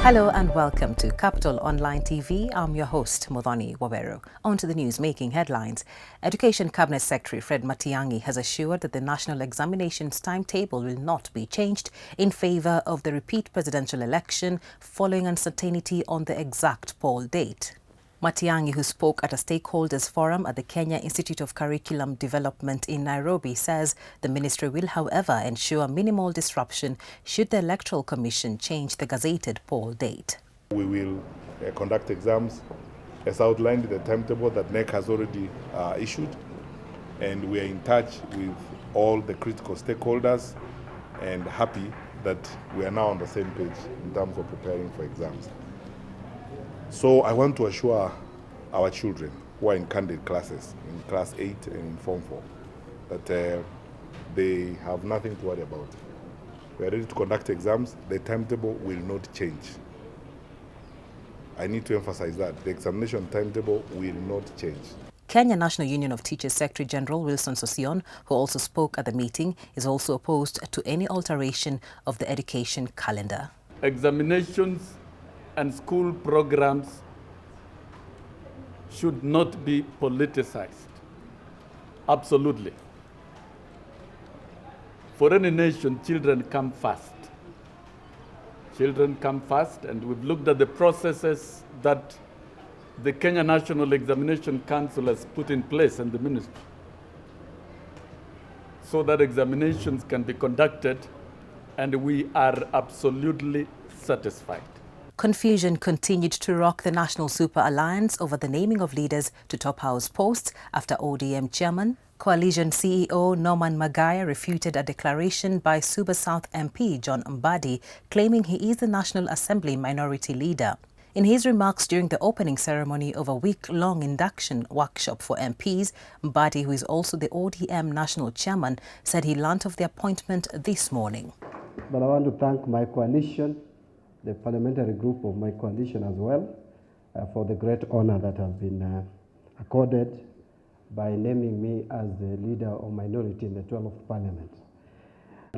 Hello and welcome to Capital Online TV. I'm your host, Modhani Wawero. On to the news making headlines. Education Cabinet Secretary Fred Matiangi has assured that the national examinations timetable will not be changed in favour of the repeat presidential election following uncertainty on the exact poll date. Matiangi, who spoke at a stakeholders forum at the Kenya Institute of Curriculum Development in Nairobi, says the ministry will, however, ensure minimal disruption should the Electoral Commission change the gazetted poll date. We will conduct exams as outlined in the timetable that NEC has already issued, and we are in touch with all the critical stakeholders and happy that we are now on the same page in terms of preparing for exams. So I want to assure our children who are in candidate classes, in class 8 and in Form 4, that they have nothing to worry about. We are ready to conduct exams. The timetable will not change. I need to emphasize that. The examination timetable will not change. Kenya National Union of Teachers Secretary General Wilson Sossion, who also spoke at the meeting, is also opposed to any alteration of the education calendar. Examinations and school programs should not be politicized. Absolutely. For any nation, children come first. Children come first, and we've looked at the processes that the Kenya National Examination Council has put in place and the ministry, so that examinations can be conducted, and we are absolutely satisfied. Confusion continued to rock the National Super Alliance over the naming of leaders to top house posts after ODM chairman, Coalition CEO Norman Magaya refuted a declaration by Suba South MP John Mbadi claiming he is the National Assembly minority leader. In his remarks during the opening ceremony of a week-long induction workshop for MPs, Mbadi, who is also the ODM national chairman, said he learnt of the appointment this morning. But I want to thank my coalition, the parliamentary group of my coalition as well, for the great honor that has been accorded by naming me as the leader of minority in the 12th parliament.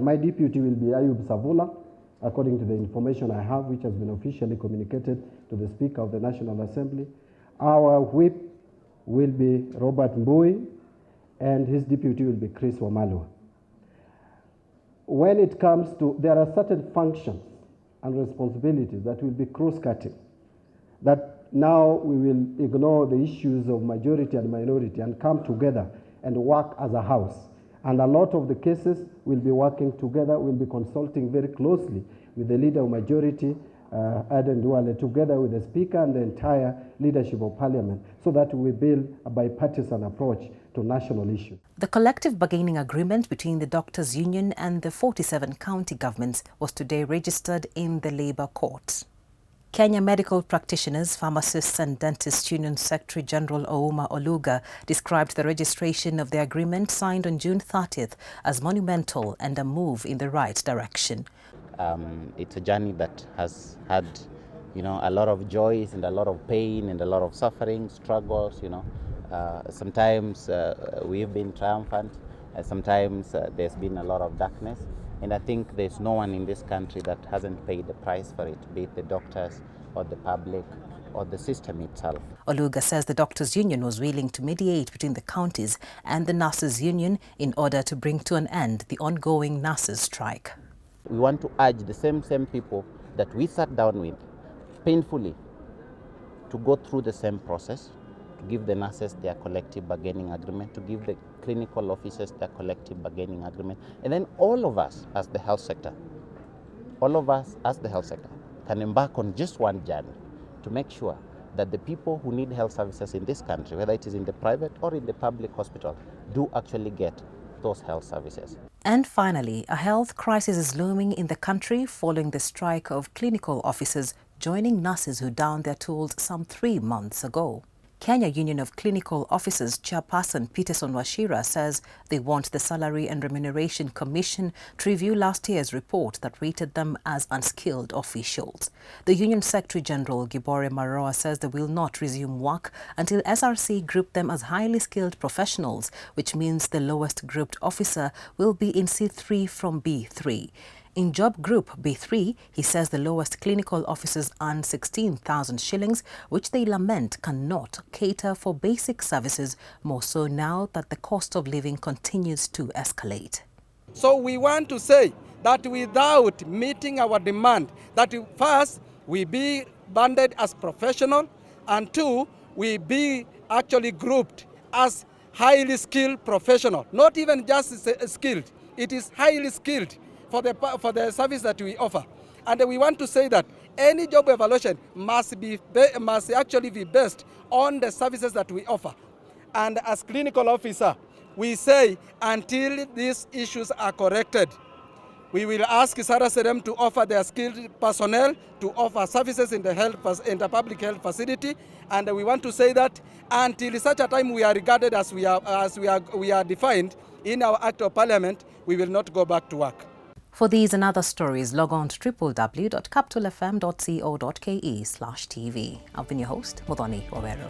My deputy will be Ayub Savula, according to the information I have, which has been officially communicated to the Speaker of the National Assembly. Our whip will be Robert Mbui, and his deputy will be Chris Wamalwa. When it comes to, there are certain functions and responsibilities that will be cross-cutting, that now we will ignore the issues of majority and minority and come together and work as a house. And a lot of the cases will be working together, we'll be consulting very closely with the leader of majority, Aden Duale, together with the Speaker and the entire leadership of Parliament, so that we build a bipartisan approach to national issues. The collective bargaining agreement between the Doctors' Union and the 47 county governments was today registered in the Labour Court. Kenya Medical Practitioners, Pharmacists and Dentists Union Secretary General Ouma Oluga described the registration of the agreement signed on June 30th as monumental and a move in the right direction. It's a journey that has had, a lot of joys and a lot of pain and a lot of suffering, struggles, Sometimes we've been triumphant, sometimes there's been a lot of darkness. And I think there's no one in this country that hasn't paid the price for it, be it the doctors or the public or the system itself. Oluga says the Doctors' Union was willing to mediate between the counties and the Nurses' Union in order to bring to an end the ongoing nurses' strike. We want to urge the same people that we sat down with painfully to go through the same process, to give the nurses their collective bargaining agreement, to give the clinical officers their collective bargaining agreement, and then all of us as the health sector, can embark on just one journey to make sure that the people who need health services in this country, whether it is in the private or in the public hospital, do actually get those health services. And finally, a health crisis is looming in the country following the strike of clinical officers joining nurses who downed their tools some 3 months ago. Kenya Union of Clinical Officers chairperson Peterson Washira says they want the Salary and Remuneration Commission to review last year's report that rated them as unskilled officials. The Union Secretary General Gibore Maroa says they will not resume work until SRC group them as highly skilled professionals, which means the lowest grouped officer will be in C3 from B3. In job group B3, he says the lowest clinical officers earn 16,000 shillings, which they lament cannot cater for basic services, more so now that the cost of living continues to escalate. So we want to say that without meeting our demand, that first, we be banded as professional, and two, we be actually grouped as highly skilled professional. Not even just skilled, it is highly skilled for the service that we offer. And we want to say that any job evaluation must actually be based on the services that we offer. And as clinical officer, we say until these issues are corrected, we will ask SRSRM to offer their skilled personnel to offer services in the public health facility, and we want to say that until such a time we are regarded as we are defined in our Act of Parliament, we will not go back to work. For these and other stories, log on to www.capitalfm.co.ke/TV. I've been your host, Muthoni Wawero.